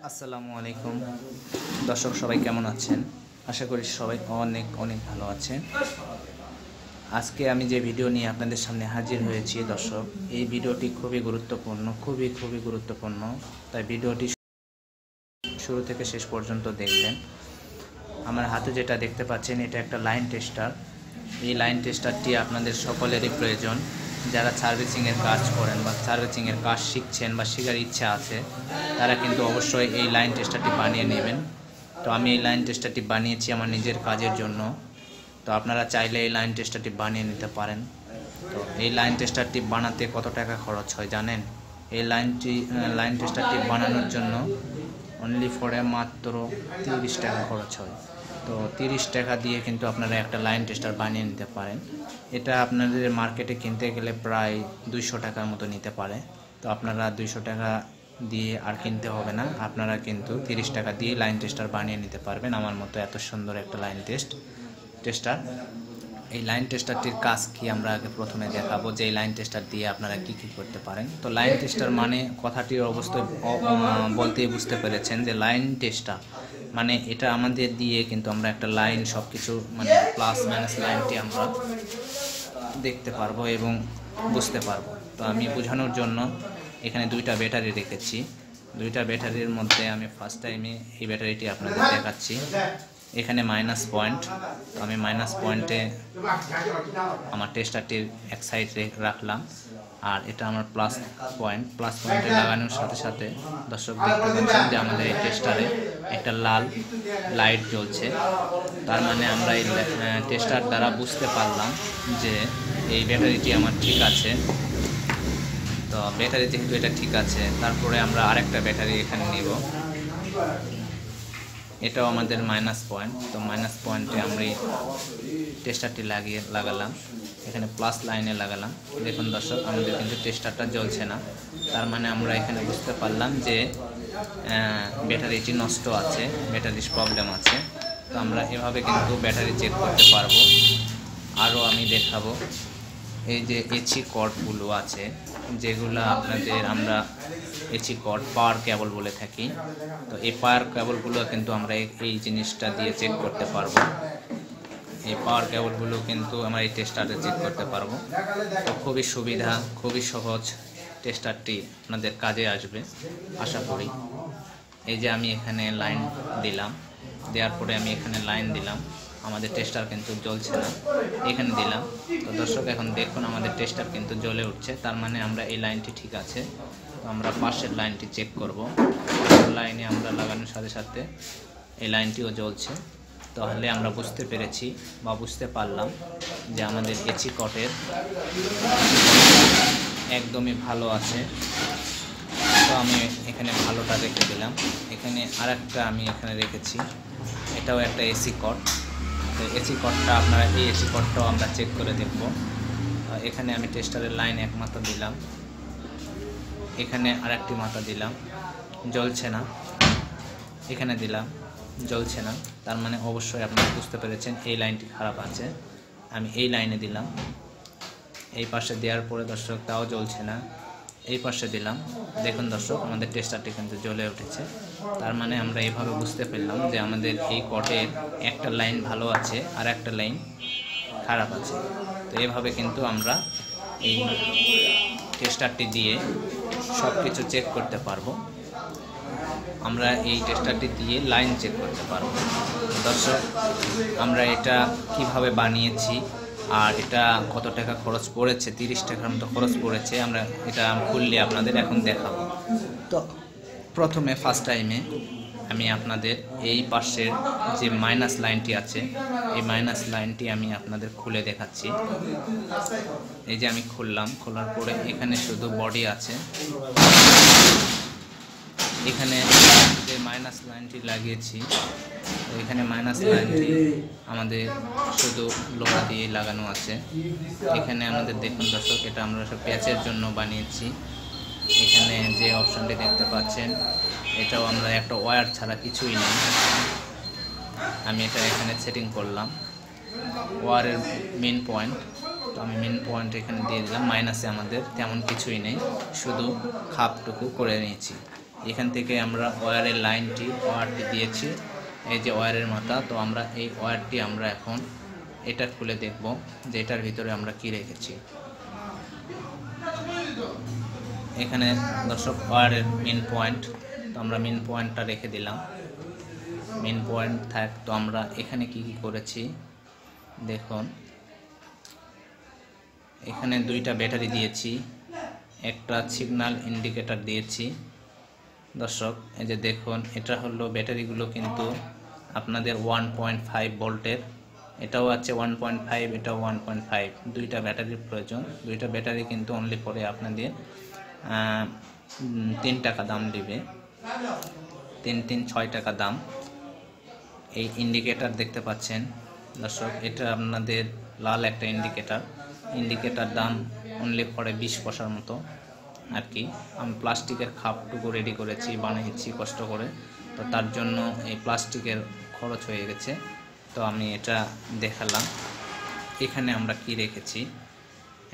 আসসালামু আলাইকুম দর্শক, সবাই কেমন আছেন? আশা করি সবাই অনেক অনেক ভালো আছেন। আজকে আমি যে ভিডিও নিয়ে আপনাদের সামনে হাজির হয়েছি দর্শক, এই ভিডিওটি খুবই গুরুত্বপূর্ণ, খুবই গুরুত্বপূর্ণ। তাই ভিডিওটি শুরু থেকে শেষ পর্যন্ত দেখবেন। আমার হাতে যেটা দেখতে পাচ্ছেন, এটা একটা লাইন টেস্টার। এই লাইন টেস্টারটি আপনাদের সকলেরই প্রয়োজন। যারা সার্ভিসিংয়ের কাজ করেন বা সার্ভিসিংয়ের কাজ শিখছেন বা শেখার ইচ্ছা আছে, তারা কিন্তু অবশ্যই এই লাইন টেস্টারটি বানিয়ে নেবেন। তো আমি এই লাইন টেস্টারটি বানিয়েছি আমার নিজের কাজের জন্য। তো আপনারা চাইলে এই লাইন টেস্টারটি বানিয়ে নিতে পারেন। তো এই লাইন টেস্টারটি বানাতে কত টাকা খরচ হয় জানেন? এই লাইন টেস্টারটি বানানোর জন্য অনলি ফরে মাত্র 30 টাকা খরচ হয়। তো 30 টাকা দিয়ে কিন্তু আপনারা একটা লাইন টেস্টার বানিয়ে নিতে পারেন। এটা আপনাদের মার্কেটে কিনতে গেলে প্রায় 200 টাকার মতো নিতে পারে। তো আপনারা 200 টাকা দিয়ে আর কিনতে হবে না, আপনারা কিন্তু 30 টাকা দিয়ে লাইন টেস্টার বানিয়ে নিতে পারবেন আমার মতো এত সুন্দর একটা লাইন টেস্টার। এই লাইন টেস্টারটির কাজ কি আমরা আগে প্রথমে দেখাবো, যে এই লাইন টেস্টার দিয়ে আপনারা কি করতে পারেন। তো লাইন টেস্টার মানে কথাটির অবস্থায় বলতেই বুঝতে পেরেছেন যে লাইন টেস্টার মানে এটা আমাদের দিয়ে কিন্তু আমরা একটা লাইন সব কিছু মানে প্লাস মাইনাস লাইনটি আমরা দেখতে পারবো এবং বুঝতে পারবো। তো আমি বোঝানোর জন্য এখানে 2টা ব্যাটারি রেখেছি। 2টা ব্যাটারির মধ্যে আমি ফার্স্ট টাইমে এই ব্যাটারিটি আপনাদের দেখাচ্ছি। এখানে মাইনাস পয়েন্ট, আমি মাইনাস পয়েন্টে আমার টেস্টারটির এক সাইডে রাখলাম, আর এটা আমার প্লাস পয়েন্টে লাগানোর সাথে সাথে দর্শক দেখতে পাচ্ছেন যে আমাদের এই টেস্টারে একটা লাল লাইট জ্বলছে। তার মানে আমরা এই টেস্টার দ্বারা বুঝতে পারলাম যে এই ব্যাটারিটি আমার ঠিক আছে। তো ব্যাটারি যেহেতু এটা ঠিক আছে, তারপরে আমরা আরেকটা ব্যাটারি এখানে নেব। এটাও আমাদের মাইনাস পয়েন্ট। তো মাইনাস পয়েন্টে আমরা এই টেস্টারটি লাগালাম, এখানে প্লাস লাইনে লাগালাম। দেখুন দর্শক, আমাদের কিন্তু টেস্টারটা জ্বলছে না। তার মানে আমরা এখানে বুঝতে পারলাম যে ব্যাটারিটি নষ্ট আছে, ব্যাটারির প্রবলেম আছে। তো আমরা এভাবে কিন্তু ব্যাটারি চেক করতে পারবো। আরও আমি দেখাবো, এই যে এসি কর্ডগুলো আছে, যেগুলো আমরা এসি কর্ড পাওয়ার কেবল বলে থাকি। তো এই পাওয়ার কেবলগুলো কিন্তু আমরা এই জিনিসটা দিয়ে চেক করতে পারবো। এই পাওয়ার কেবলগুলো কিন্তু আমরা এই টেস্টারে চেক করতে পারবো। তো খুবই সুবিধা, খুবই সহজ। টেস্টারটি আপনাদের কাজে আসবে আশা করি। এই যে আমি এখানে লাইন দিলাম, দেওয়ার পরে আমি এখানে লাইন দিলাম, আমাদের টেস্টার কিন্তু জ্বলছে না, এখানে দিলাম। তো দর্শক এখন দেখুন আমাদের টেস্টার কিন্তু জ্বলে উঠছে। তার মানে আমরা এই লাইনটি ঠিক আছে। তো আমরা পাশের লাইনটি চেক করব। লাইনে আমরা লাগানোর সাথে সাথে এই লাইনটিও জ্বলছে। তাহলে আমরা বুঝতে পেরেছি বা বুঝতে পারলাম যে আমাদের এসি কটের একদমই ভালো আছে। তো আমি এখানে ভালোটা রেখে দিলাম। এখানে আরেকটা আমি এখানে রেখেছি, এটাও একটা এসি কট। তো এসি কটটা আপনারা এই এসি কটটাও আমরা চেক করে দেখব। এখানে আমি টেস্টারের লাইন এক মাথা দিলাম, এখানে আরেকটি মাথা দিলাম, জ্বলছে না। এখানে দিলাম, জ্বলছে না। তার মানে অবশ্যই আপনারা বুঝতে পেরেছেন এই লাইনটি খারাপ আছে। আমি এই লাইনে দিলাম, এই পাশে দেওয়ার পরে দর্শক তাও জ্বলছে না। এই পাশে দিলাম, দেখুন দর্শক আমাদের টেস্টারটি কিন্তু জ্বলে উঠেছে। তার মানে আমরা এইভাবে বুঝতে পারলাম যে আমাদের এই কটের একটা লাইন ভালো আছে আর একটা লাইন খারাপ আছে। তো এইভাবে কিন্তু আমরা এই টেস্টারটি দিয়ে সব কিছু চেক করতে পারবো। আমরা এই টেস্টারটি দিয়ে লাইন চেক করতে পারবো। দর্শক, আমরা এটা কিভাবে বানিয়েছি আর এটা কত টাকা খরচ পড়েছে, 30 টাকার মতো খরচ পড়েছে, আমরা এটা খুললে আপনাদের এখন দেখাবো। তো প্রথমে ফার্স্ট টাইমে আমি আপনাদের এই পাশের যে মাইনাস লাইনটি আছে, এই মাইনাস লাইনটি আমি আপনাদের খুলে দেখাচ্ছি। এই যে আমি খুললাম, খোলার পরে এখানে শুধু বডি আছে। এখানে যে মাইনাস লাইনটি লাগিয়েছি, এখানে মাইনাস লাইনটি আমাদের শুধু লোহা দিয়ে লাগানো আছে। এখানে আমাদের দেখুন দর্শক, এটা আমরা সব প্যাচের জন্য বানিয়েছি। এখানে যে অপশনটি দেখতে পাচ্ছেন, এটাও আমরা একটা ওয়্যার ছাড়া কিছুই নেই। আমি এটা এখানে সেটিং করলাম ওয়্যারের মেন পয়েন্ট। তো আমি মেন পয়েন্ট এখানে দিয়ে দিলাম। মাইনাসে আমাদের তেমন কিছুই নেই, শুধু খাপটুকু করে নিয়েছি। এখান থেকে আমরা ওয়্যারের ওয়্যারটি দিয়েছি, এই যে ওয়্যারের মাথা। তো আমরা এই ওয়্যারটি আমরা এখন এটা খুলে দেখব যে এটার ভিতরে আমরা কি রেখেছি। এখানে দর্শক ওয়্যারের মেন পয়েন্ট, তো আমরা মেন পয়েন্টটা রেখে দিলাম। মেন পয়েন্ট থাক। তো আমরা এখানে কি কি করেছি দেখুন, এখানে দুইটা ব্যাটারি দিয়েছি, একটা সিগন্যাল ইন্ডিকেটর দিয়েছি দর্শক। এই যে দেখুন, এটা হলো ব্যাটারিগুলো কিন্তু আপনাদের 1.5 ভোল্টের, এটাও আছে 1.5, এটাও 1.5। দুইটা ব্যাটারির প্রয়োজন। দুইটা ব্যাটারি কিন্তু অনলি পরে আপনাদের 3 টাকা দাম দিবে, 6 টাকা দাম। এই ইন্ডিকেটর দেখতে পাচ্ছেন দর্শক, এটা আপনাদের লাল একটা ইন্ডিকেটর দাম অনলি পরে 20 পয়সার মতো আর কি। আমি প্লাস্টিকের খাপটুকু রেডি করেছি, বানিয়েছি কষ্ট করে, তো তার জন্য এই প্লাস্টিকের খরচ হয়ে গেছে। তো আমি এটা দেখালাম। এখানে আমরা কি রেখেছি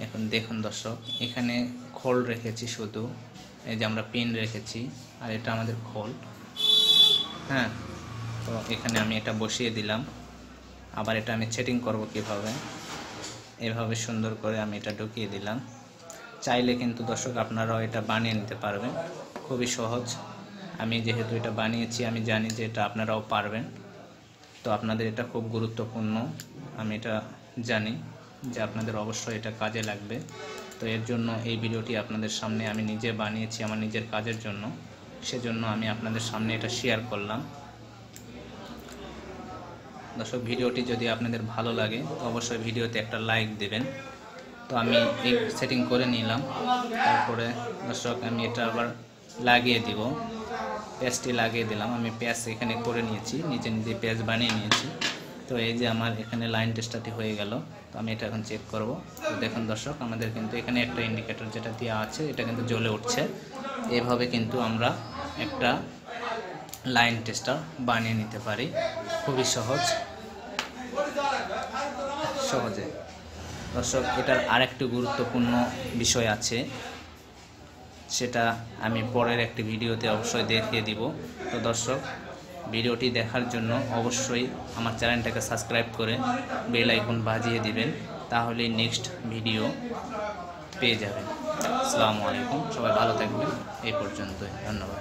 এখন দেখুন দর্শক, এখানে খোল রেখেছি শুধু, এই যে আমরা পিন রেখেছি, আর এটা আমাদের খোল। হ্যাঁ, তো এখানে আমি এটা বসিয়ে দিলাম। আবার এটা আমি সেটিং করব কিভাবে, এভাবে সুন্দর করে আমি এটা ঢুকিয়ে দিলাম। চাইলে কিন্তু দর্শক আপনারাও এটা বানিয়ে নিতে পারবেন, খুবই সহজ। আমি যেহেতু এটা বানিয়েছি, আমি জানি যে এটা আপনারাও পারবেন। তো আপনাদের এটা খুব গুরুত্বপূর্ণ, আমি এটা জানি যে আপনাদের অবশ্যই এটা কাজে লাগবে। তো এর জন্য এই ভিডিওটি আপনাদের সামনে আমি নিজে বানিয়েছি আমার নিজের কাজের জন্য, সেজন্য আমি আপনাদের সামনে এটা শেয়ার করলাম। দর্শক, ভিডিওটি যদি আপনাদের ভালো লাগে তো অবশ্যই ভিডিওতে একটা লাইক দেবেন। তো আমি এই সেটিং করে নিলাম। তারপরে দর্শক আমি এটা আবার লাগিয়ে দিব, প্যাচটি লাগিয়ে দিলাম। আমি প্যাচ এখানে করে নিয়েছি, নিজে নিজে প্যাচ বানিয়ে নিয়েছি। তো এই যে আমার এখানে লাইন টেস্টারটি হয়ে গেল। তো আমি এটা এখন চেক করব। তো দেখুন দর্শক, আমাদের কিন্তু এখানে একটা ইন্ডিকেটর যেটা দেওয়া আছে, এটা কিন্তু জ্বলে উঠছে। এভাবে কিন্তু আমরা একটা লাইন টেস্টার বানিয়ে নিতে পারি, খুবই সহজে। দর্শক, এটার আরেকটি গুরুত্বপূর্ণ বিষয় আছে, সেটা আমি পরের একটি ভিডিওতে অবশ্যই দেখিয়ে দিব। তো দর্শক, ভিডিওটি দেখার জন্য অবশ্যই আমার চ্যানেলটাকে সাবস্ক্রাইব করে বেল আইকন বাজিয়ে দিবেন, তাহলে নেক্সট ভিডিও পেয়ে যাবেন। আসসালামু আলাইকুম, সবাই ভালো থাকবেন। এই পর্যন্তই, ধন্যবাদ।